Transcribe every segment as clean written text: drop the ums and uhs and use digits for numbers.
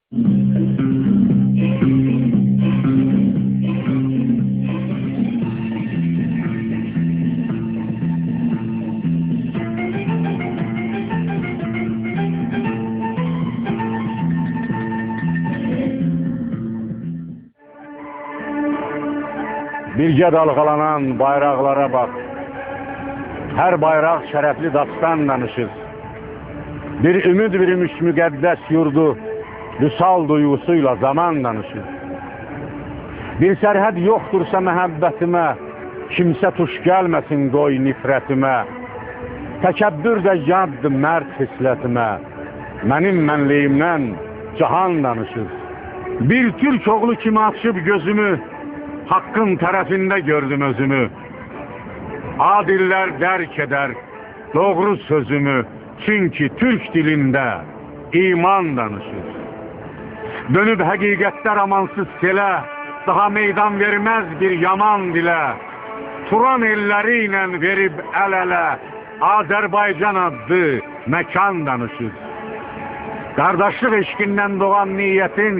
Birgə dalğalanan bayraqlara bax. Hər bayraq şərəfli dastan danışır. Bir ümid verilmiş müqəddəs yurdu, vüsal duyğusuyla zaman danışır. Bir sərhəd yoxdursa məhəbbətimə, kimsə tuş gəlməsin qoy nifrətimə. Təkəbbür də yaddır mərd xislətimə, mənim mənliyimdən cahan danışır. Bir türk oğlu kimi açıb gözümü, haqqın tərəfində gördüm özümü. Adillər dərk edər doğru sözümü, çünki türk dilində iman danışır. Dönüb həqiqətlər amansız selə, daha meydan verməz bir yaman dilə. Turan elləri ilə verib əl-ələ, Azərbaycan adlı məkan danışır. Qardaşlıq eşqindən doğan niyyətin,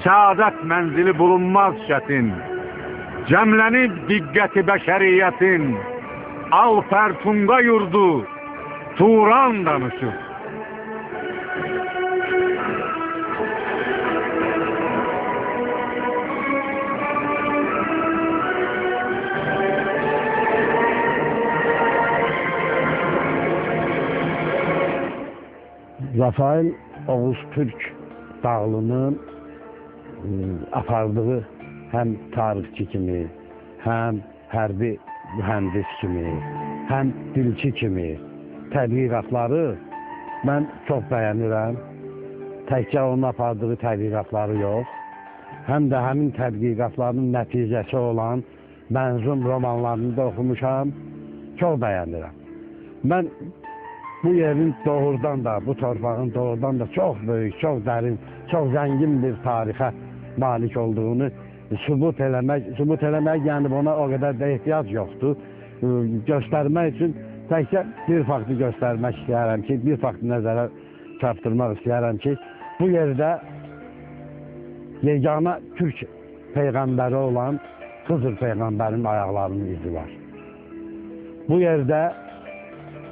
səadət mənzili bulunmaz çətin. Cəmlənib diqqəti bəşəriyyətin, al fərtunqa yurdu, Turan danışır. Rafael Oğuz Türk Dağlı'nın apardığı həm tarixçi kimi, həm hərbi mühəndis kimi, həm dilçi kimi tədqiqatları mən çox bəyənirəm. Təkcə onun apardığı tədqiqatları yox, həm də həmin tədqiqatların nəticəsi olan mənzum romanlarını da oxumuşam, çox bəyənirəm. Mən bu yerin doğrudan da, bu torpağın doğrudan da çox böyük, çox dərin, çox zəngin bir tarixə malik olduğunu sübut eləmək, yəni ona o qədər də ehtiyac yoxdur. Göstərmək üçün təkcə bir faktı göstərmək istəyərəm ki, bir faktı nəzərə çarptırmaq istəyərəm ki, bu yerdə yeganə Türk peyğəmbəri olan Xızır peyğəmbərin ayaqlarının izi var. Bu yerdə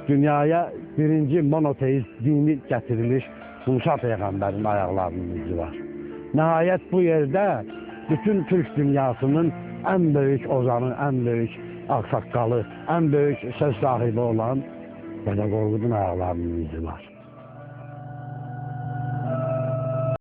dünyaya birinci monoteist dini gətirilmiş Musa peyğəmbərin ayaqlarının izi var. Nəhayət bu yerdə bütün Türk dünyasının ən böyük ozanı, ən böyük ağsaqqalı, ən böyük söz sahibi olan Dədə Qorqudun ayaqlarının izi var.